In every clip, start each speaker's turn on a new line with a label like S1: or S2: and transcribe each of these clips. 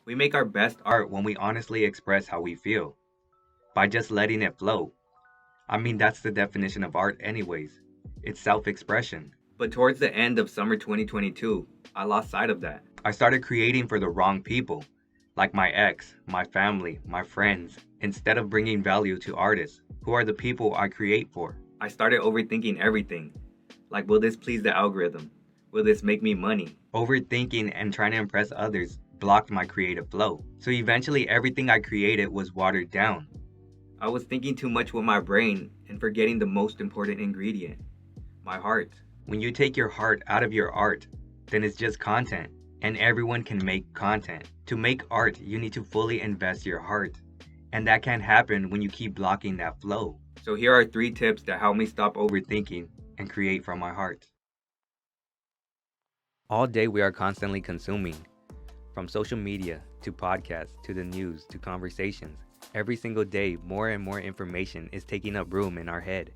S1: We make our best art when we honestly express how we feel, by just letting it flow. I mean, that's the definition of art, anyways. It's self expression. But towards the end of summer 2022, I lost sight of that. I started creating for the wrong people, like my ex, my family, my friends, instead of bringing value to artists, who are the people I create for. I started overthinking everything. Like, will this please the algorithm? Will this make me money? Overthinking and trying to impress others blocked my creative flow. So eventually, everything I created was watered down. I was thinking too much with my brain and forgetting the most important ingredient, my heart. When you take your heart out of your art, then it's just content, and everyone can make content. To make art, you need to fully invest your heart, and that can't happen when you keep blocking that flow. So here are 3 tips that help me stop overthinking and create from my heart. All day we are constantly consuming, from social media to podcasts to the news to conversations. Every single day, more and more information is taking up room in our head.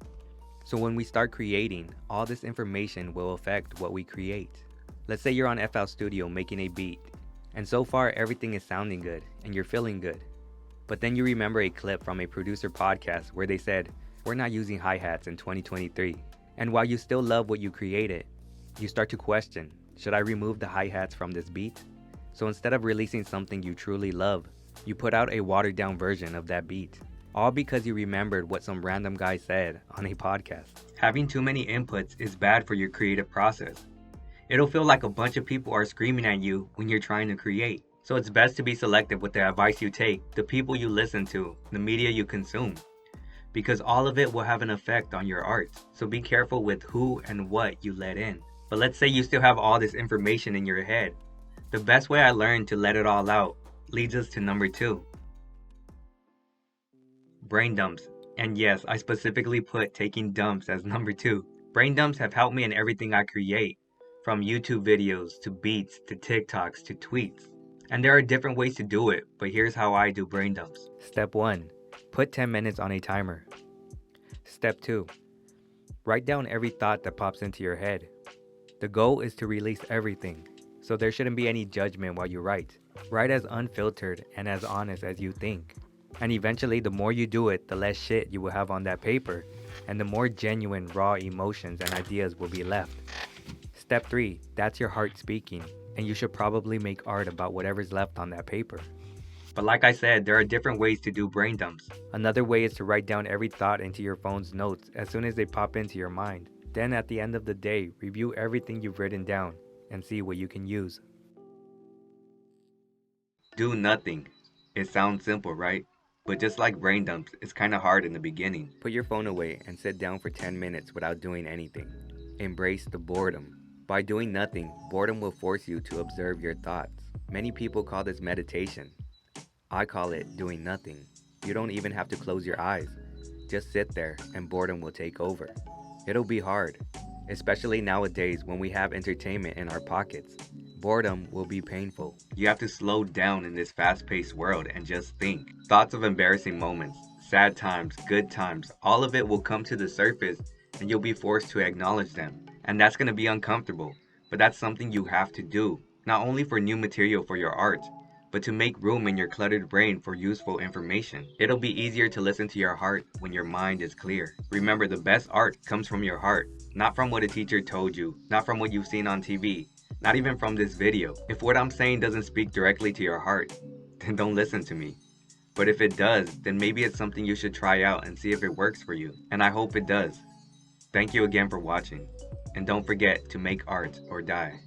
S1: So when we start creating, all this information will affect what we create. Let's say you're on FL Studio making a beat, and so far everything is sounding good and you're feeling good. But then you remember a clip from a producer podcast where they said, "We're not using hi-hats in 2023. And while you still love what you created, you start to question, should I remove the hi-hats from this beat? So instead of releasing something you truly love, you put out a watered down version of that beat. All because you remembered what some random guy said on a podcast. Having too many inputs is bad for your creative process. It'll feel like a bunch of people are screaming at you when you're trying to create. So it's best to be selective with the advice you take, the people you listen to, the media you consume, because all of it will have an effect on your art. So be careful with who and what you let in. But let's say you still have all this information in your head. The best way I learned to let it all out leads us to number 2. Brain dumps. And yes, I specifically put taking dumps as number 2. Brain dumps have helped me in everything I create, from YouTube videos to beats to TikToks to tweets. And there are different ways to do it, but here's how I do brain dumps. Step 1. Put 10 minutes on a timer. Step 2. Write down every thought that pops into your head. The goal is to release everything, so there shouldn't be any judgment while you write. Write as unfiltered and as honest as you think. And eventually, the more you do it, the less shit you will have on that paper, and the more genuine, raw emotions and ideas will be left. Step 3, that's your heart speaking, and you should probably make art about whatever's left on that paper. But like I said, there are different ways to do brain dumps. Another way is to write down every thought into your phone's notes as soon as they pop into your mind. Then at the end of the day, review everything you've written down and see what you can use. Do nothing. It sounds simple, right? But just like brain dumps, it's kind of hard in the beginning. Put your phone away and sit down for 10 minutes without doing anything. Embrace the boredom. By doing nothing, boredom will force you to observe your thoughts. Many people call this meditation. I call it doing nothing. You don't even have to close your eyes. Just sit there and boredom will take over. It'll be hard, especially nowadays when we have entertainment in our pockets. Boredom will be painful. You have to slow down in this fast-paced world and just think. Thoughts of embarrassing moments, sad times, good times, all of it will come to the surface and you'll be forced to acknowledge them. And that's going to be uncomfortable, but that's something you have to do, not only for new material for your art, but to make room in your cluttered brain for useful information. It'll be easier to listen to your heart when your mind is clear. Remember, the best art comes from your heart, not from what a teacher told you, not from what you've seen on TV. Not even from this video. If what I'm saying doesn't speak directly to your heart, then don't listen to me. But if it does, then maybe it's something you should try out and see if it works for you. And I hope it does. Thank you again for watching. And don't forget to make art or die.